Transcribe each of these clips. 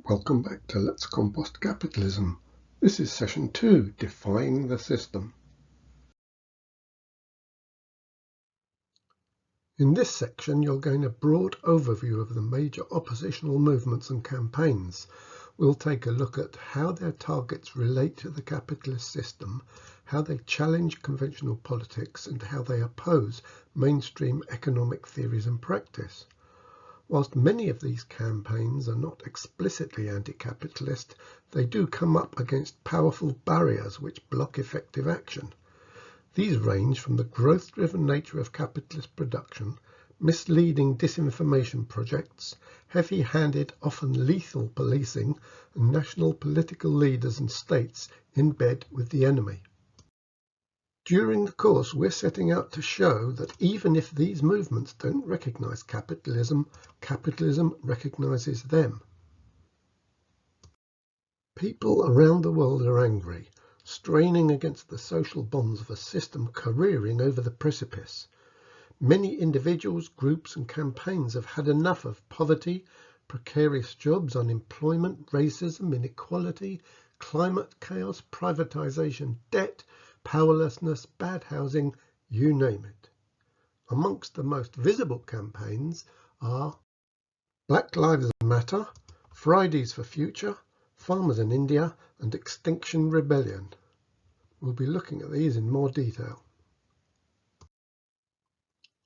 Welcome back to Let's Compost Capitalism. This is session 2, Defying the System. In this section, you'll gain a broad overview of the major oppositional movements and campaigns. We'll take a look at how their targets relate to the capitalist system, how they challenge conventional politics, and how they oppose mainstream economic theories and practice. Whilst many of these campaigns are not explicitly anti-capitalist, they do come up against powerful barriers which block effective action. These range from the growth-driven nature of capitalist production, misleading disinformation projects, heavy-handed, often lethal policing, and national political leaders and states in bed with the enemy. During the course, we're setting out to show that even if these movements don't recognize capitalism, capitalism recognizes them. People around the world are angry, straining against the social bonds of a system careering over the precipice. Many individuals, groups, and campaigns have had enough of poverty, precarious jobs, unemployment, racism, inequality, climate chaos, privatization, debt, powerlessness, bad housing, you name it. Amongst the most visible campaigns are Black Lives Matter, Fridays for Future, Farmers in India, and Extinction Rebellion. We'll be looking at these in more detail.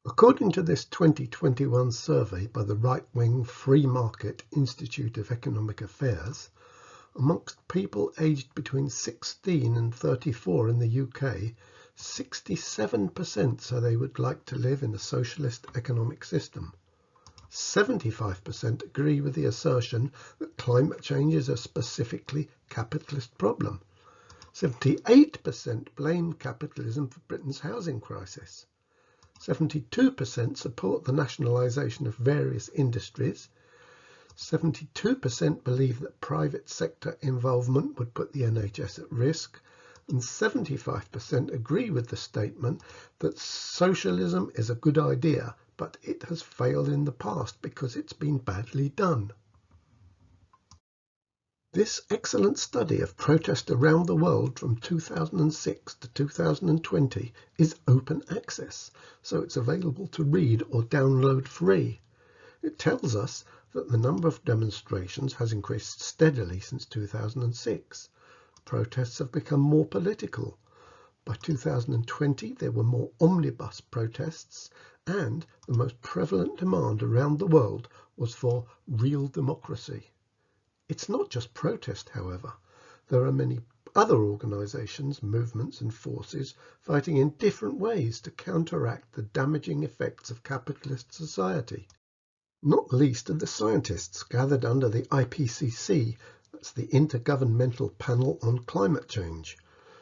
According to this 2021 survey by the right-wing Free Market Institute of Economic Affairs, amongst people aged between 16 and 34 in the UK, 67% say they would like to live in a socialist economic system. 75% agree with the assertion that climate change is a specifically capitalist problem. 78% blame capitalism for Britain's housing crisis. 72% support the nationalisation of various industries. 72% believe that private sector involvement would put the NHS at risk, and 75% agree with the statement that socialism is a good idea, but it has failed in the past because it's been badly done. This excellent study of protest around the world from 2006 to 2020 is open access, so it's available to read or download free. It tells us that the number of demonstrations has increased steadily since 2006. Protests have become more political. By 2020, there were more omnibus protests, and the most prevalent demand around the world was for real democracy. It's not just protest, however. There are many other organisations, movements and forces fighting in different ways to counteract the damaging effects of capitalist society. Not least are the scientists gathered under the IPCC, that's the Intergovernmental Panel on Climate Change,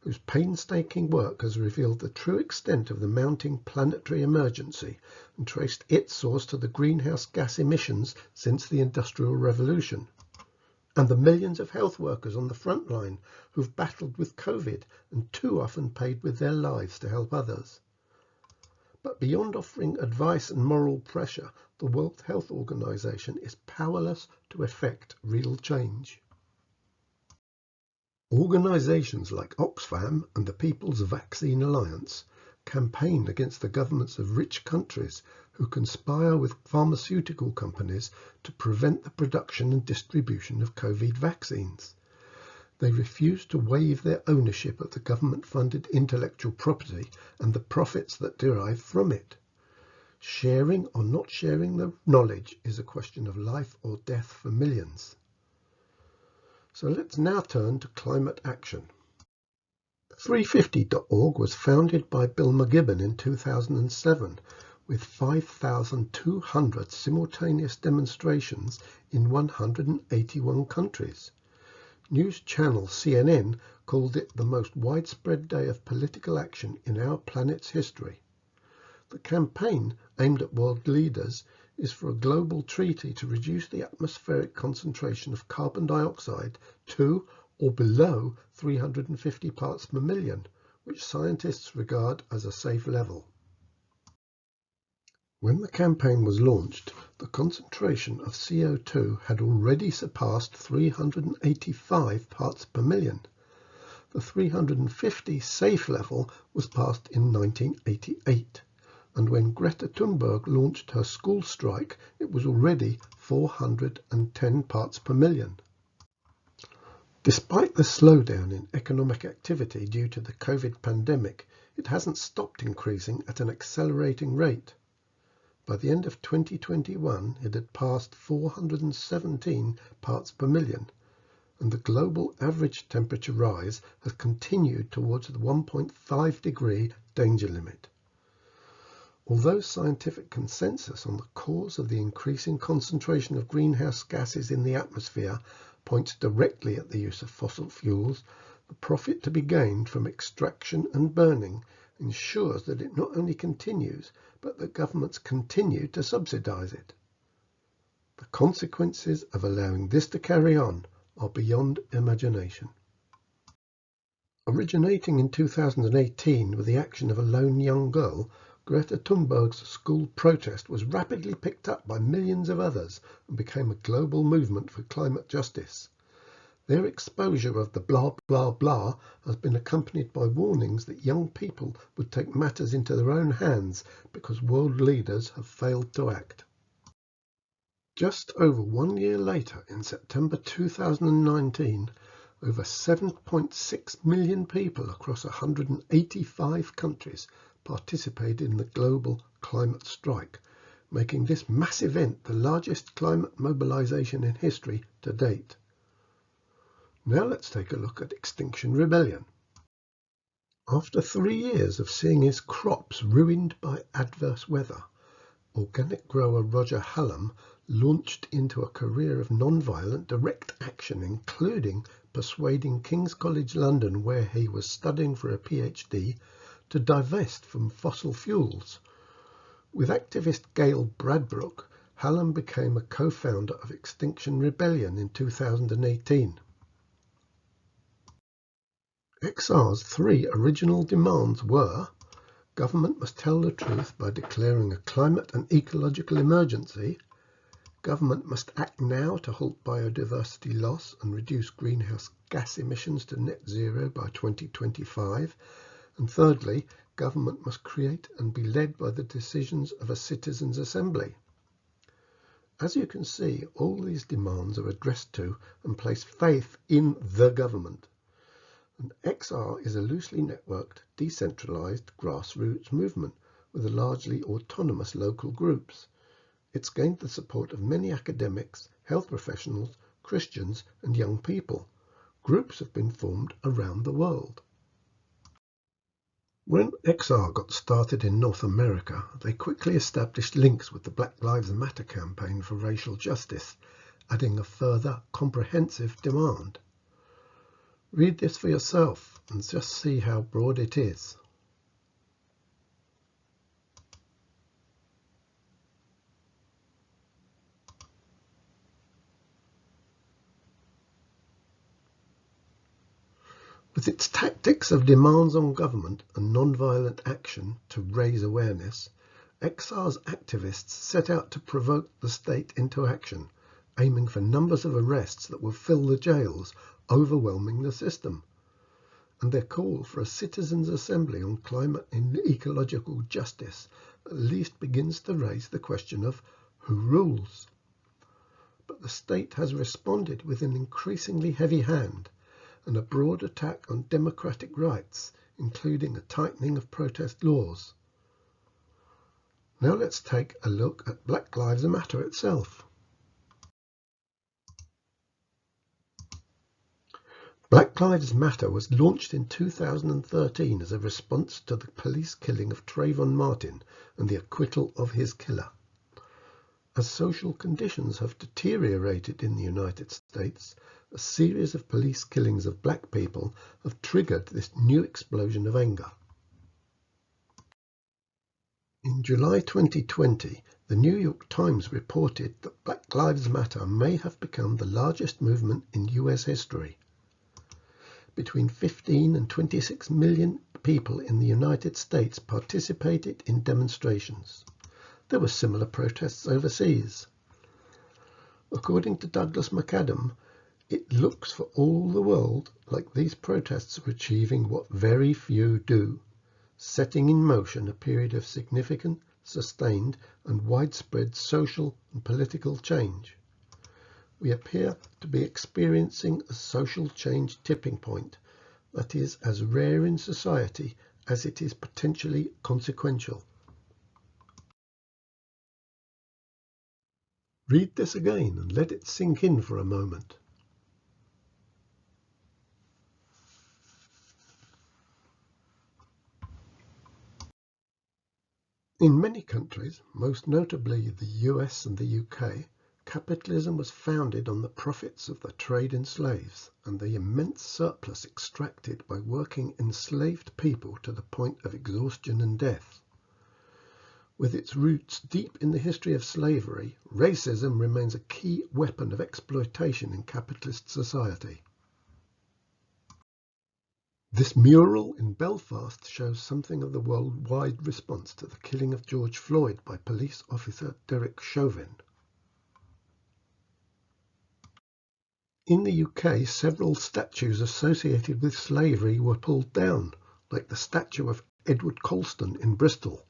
whose painstaking work has revealed the true extent of the mounting planetary emergency and traced its source to the greenhouse gas emissions since the Industrial Revolution. And the millions of health workers on the front line who've battled with COVID and too often paid with their lives to help others. But beyond offering advice and moral pressure, the World Health Organization is powerless to effect real change. Organizations like Oxfam and the People's Vaccine Alliance campaign against the governments of rich countries who conspire with pharmaceutical companies to prevent the production and distribution of COVID vaccines. They refuse to waive their ownership of the government-funded intellectual property and the profits that derive from it. Sharing or not sharing the knowledge is a question of life or death for millions. So let's now turn to climate action. 350.org was founded by Bill McGibbon in 2007 with 5,200 simultaneous demonstrations in 181 countries. News channel CNN called it the most widespread day of political action in our planet's history. The campaign, aimed at world leaders, is for a global treaty to reduce the atmospheric concentration of carbon dioxide to or below 350 parts per million, which scientists regard as a safe level. When the campaign was launched, the concentration of CO2 had already surpassed 385 parts per million. The 350 safe level was passed in 1988, and when Greta Thunberg launched her school strike, it was already 410 parts per million. Despite the slowdown in economic activity due to the COVID pandemic, it hasn't stopped increasing at an accelerating rate. By the end of 2021, it had passed 417 parts per million, and the global average temperature rise has continued towards the 1.5 degree danger limit. Although scientific consensus on the cause of the increasing concentration of greenhouse gases in the atmosphere points directly at the use of fossil fuels, the profit to be gained from extraction and burning ensures that it not only continues, but that governments continue to subsidize it. The consequences of allowing this to carry on are beyond imagination. Originating in 2018 with the action of a lone young girl, Greta Thunberg's school protest was rapidly picked up by millions of others and became a global movement for climate justice. Their exposure of the blah blah blah has been accompanied by warnings that young people would take matters into their own hands because world leaders have failed to act. Just over 1 year later, in September 2019, over 7.6 million people across 185 countries participated in the global climate strike, making this mass event the largest climate mobilization in history to date. Now let's take a look at Extinction Rebellion. After 3 years of seeing his crops ruined by adverse weather, organic grower Roger Hallam launched into a career of non-violent direct action, including persuading King's College London, where he was studying for a PhD, to divest from fossil fuels. With activist Gail Bradbrook, Hallam became a co-founder of Extinction Rebellion in 2018. XR's 3 original demands were: government must tell the truth by declaring a climate and ecological emergency. Government must act now to halt biodiversity loss and reduce greenhouse gas emissions to net zero by 2025. And thirdly, government must create and be led by the decisions of a citizens' assembly. As you can see, all these demands are addressed to and place faith in the government. And XR is a loosely networked, decentralized grassroots movement with a largely autonomous local groups. It's gained the support of many academics, health professionals, Christians, and young people. Groups have been formed around the world. When XR got started in North America, they quickly established links with the Black Lives Matter campaign for racial justice, adding a further comprehensive demand. Read this for yourself and just see how broad it is. With its tactics of demands on government and non-violent action to raise awareness, XR's activists set out to provoke the state into action, aiming for numbers of arrests that will fill the jails, overwhelming the system. And their call for a citizens' assembly on climate and ecological justice at least begins to raise the question of who rules. But the state has responded with an increasingly heavy hand and a broad attack on democratic rights, including a tightening of protest laws. Now let's take a look at Black Lives Matter itself. Black Lives Matter was launched in 2013 as a response to the police killing of Trayvon Martin and the acquittal of his killer. As social conditions have deteriorated in the United States, a series of police killings of black people have triggered this new explosion of anger. In July 2020, the New York Times reported that Black Lives Matter may have become the largest movement in US history. Between 15 and 26 million people in the United States participated in demonstrations. There were similar protests overseas. According to Douglas McAdam, it looks for all the world like these protests are achieving what very few do, setting in motion a period of significant, sustained, and widespread social and political change. We appear to be experiencing a social change tipping point that is as rare in society as it is potentially consequential. Read this again and let it sink in for a moment. In many countries, most notably the US and the UK, capitalism was founded on the profits of the trade in slaves and the immense surplus extracted by working enslaved people to the point of exhaustion and death. With its roots deep in the history of slavery, racism remains a key weapon of exploitation in capitalist society. This mural in Belfast shows something of the worldwide response to the killing of George Floyd by police officer Derek Chauvin. In the UK, several statues associated with slavery were pulled down, like the statue of Edward Colston in Bristol.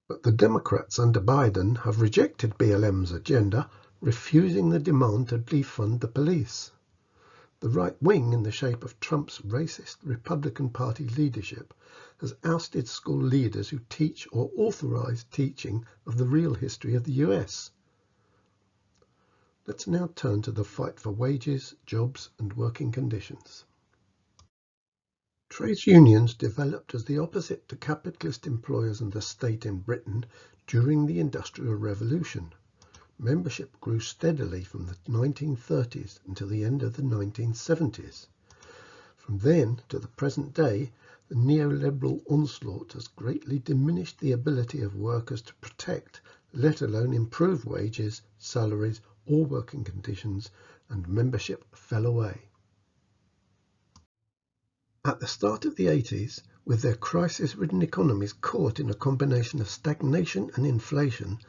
But the Democrats under Biden have rejected BLM's agenda, refusing the demand to defund the police. The right wing, in the shape of Trump's racist Republican Party leadership, has ousted school leaders who teach or authorize teaching of the real history of the US. Let's now turn to the fight for wages, jobs, and working conditions. Trade unions developed as the opposite to capitalist employers and the state in Britain during the Industrial Revolution. Membership grew steadily from the 1930s until the end of the 1970s. From then to the present day, the neoliberal onslaught has greatly diminished the ability of workers to protect, let alone improve wages, salaries, or working conditions, and membership fell away. At the start of the 80s, with their crisis-ridden economies caught in a combination of stagnation and inflation,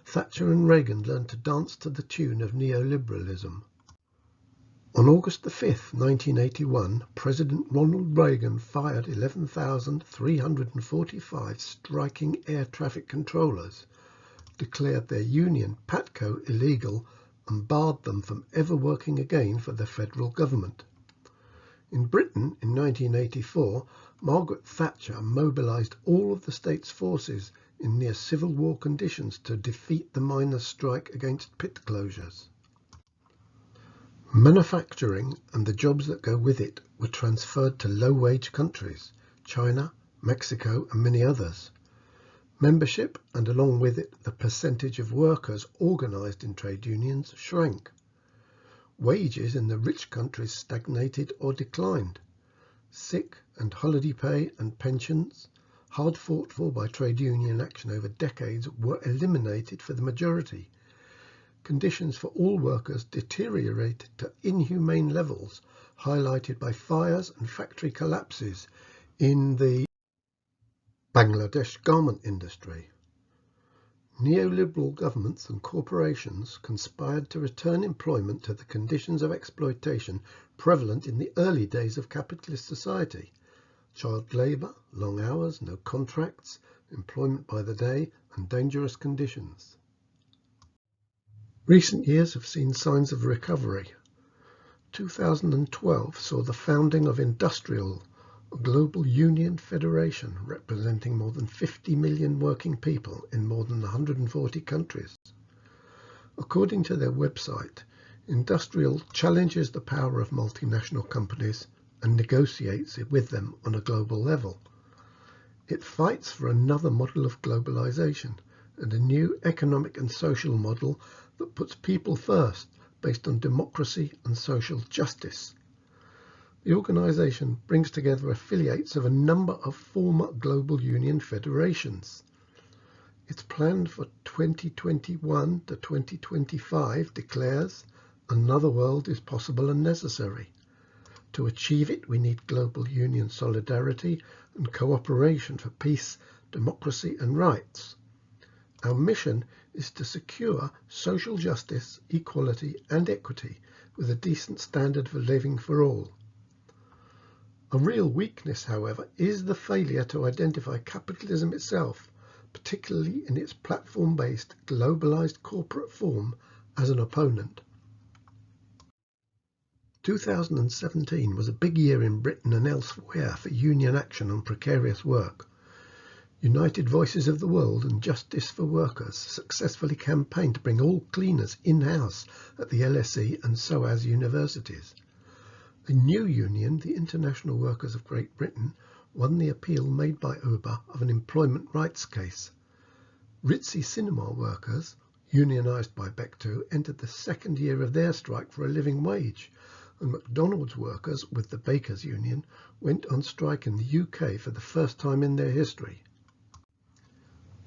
Thatcher and Reagan learned to dance to the tune of neoliberalism. On August 5, 1981, President Ronald Reagan fired 11,345 striking air traffic controllers, declared their union, PATCO, illegal, and barred them from ever working again for the federal government. In Britain, in 1984, Margaret Thatcher mobilised all of the state's forces in near civil war conditions to defeat the miners' strike against pit closures. Manufacturing and the jobs that go with it were transferred to low-wage countries, China, Mexico, and many others. Membership, and along with it the percentage of workers organised in trade unions, shrank. Wages in the rich countries stagnated or declined. Sick and holiday pay and pensions, hard fought for by trade union action over decades, were eliminated for the majority. Conditions for all workers deteriorated to inhumane levels, highlighted by fires and factory collapses in the Bangladesh garment industry. Neoliberal governments and corporations conspired to return employment to the conditions of exploitation prevalent in the early days of capitalist society: child labour, long hours, no contracts, employment by the day, and dangerous conditions. Recent years have seen signs of recovery. 2012 saw the founding of Industrial, a global union federation representing more than 50 million working people in more than 140 countries. According to their website, Industrial challenges the power of multinational companies and negotiates with them on a global level. It fights for another model of globalization and a new economic and social model that puts people first, based on democracy and social justice. The organisation brings together affiliates of a number of former global union federations. Its plan for 2021 to 2025 declares, "Another world is possible and necessary. To achieve it, we need global union solidarity and cooperation for peace, democracy and rights. Our mission is to secure social justice, equality and equity with a decent standard of living for all. A real weakness, however, is the failure to identify capitalism itself, particularly in its platform-based, globalized corporate form, as an opponent. 2017 was a big year in Britain and elsewhere for union action on precarious work. United Voices of the World and Justice for Workers successfully campaigned to bring all cleaners in-house at the LSE and SOAS universities. A new union, the International Workers of Great Britain, won the appeal made by Uber of an employment rights case. Ritzy cinema workers, unionised by Becto, entered the second year of their strike for a living wage, and McDonald's workers, with the Bakers Union, went on strike in the UK for the first time in their history.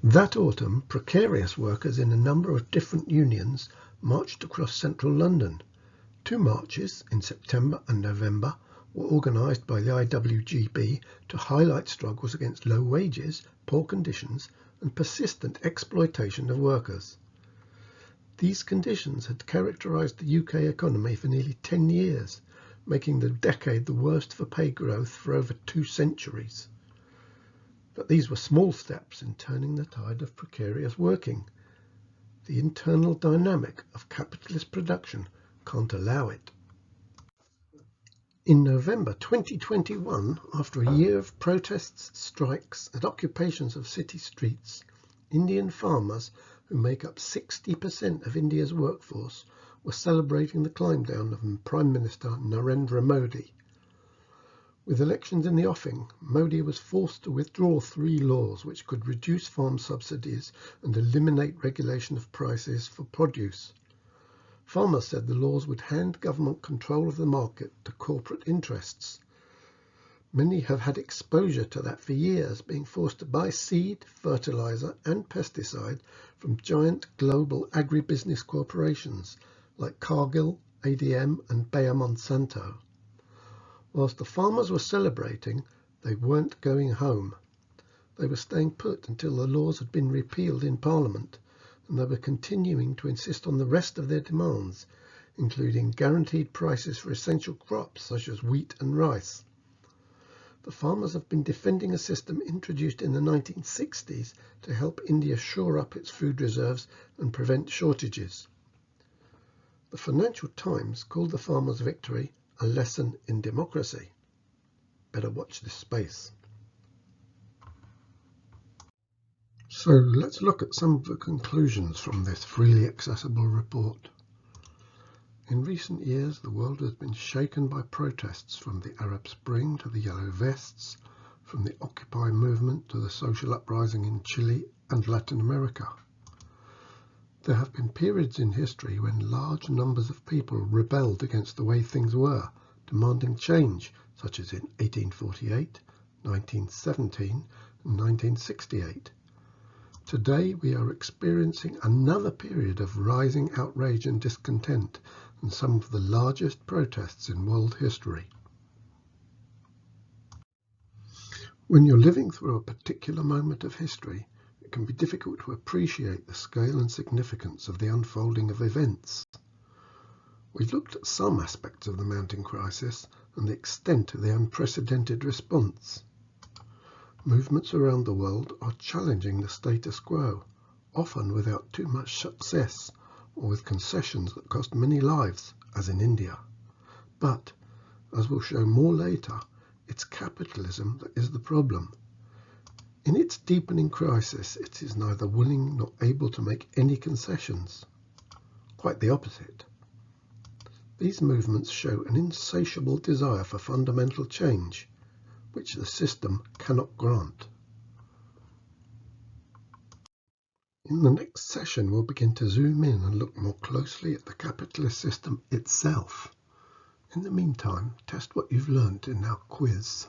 That autumn, precarious workers in a number of different unions marched across central London. 2 marches, in September and November, were organised by the IWGB to highlight struggles against low wages, poor conditions and persistent exploitation of workers. These conditions had characterised the UK economy for nearly 10 years, making the decade the worst for pay growth for over 2 centuries. But these were small steps in turning the tide of precarious working. The internal dynamic of capitalist production can't allow it. In November 2021, after a year of protests, strikes and occupations of city streets, Indian farmers, who make up 60% of India's workforce, were celebrating the climb down of Prime Minister Narendra Modi. With elections in the offing, Modi was forced to withdraw 3 laws which could reduce farm subsidies and eliminate regulation of prices for produce. Farmers said the laws would hand government control of the market to corporate interests. Many have had exposure to that for years, being forced to buy seed, fertilizer and pesticide from giant global agribusiness corporations like Cargill, ADM and Bayer Monsanto. Whilst the farmers were celebrating, they weren't going home. They were staying put until the laws had been repealed in Parliament, and they were continuing to insist on the rest of their demands, including guaranteed prices for essential crops such as wheat and rice. The farmers have been defending a system introduced in the 1960s to help India shore up its food reserves and prevent shortages. The Financial Times called the farmers' victory a lesson in democracy. Better watch this space. So let's look at some of the conclusions from this freely accessible report. In recent years, the world has been shaken by protests from the Arab Spring to the Yellow Vests, from the Occupy movement to the social uprising in Chile and Latin America. There have been periods in history when large numbers of people rebelled against the way things were, demanding change, such as in 1848, 1917 and 1968. Today we are experiencing another period of rising outrage and discontent and some of the largest protests in world history. When you're living through a particular moment of history, it can be difficult to appreciate the scale and significance of the unfolding of events. We've looked at some aspects of the mounting crisis and the extent of the unprecedented response. Movements around the world are challenging the status quo, often without too much success or with concessions that cost many lives, as in India. But, as we'll show more later, it's capitalism that is the problem. In its deepening crisis, it is neither willing nor able to make any concessions. Quite the opposite. These movements show an insatiable desire for fundamental change, which the system cannot grant. In the next session, we'll begin to zoom in and look more closely at the capitalist system itself. In the meantime, test what you've learnt in our quiz.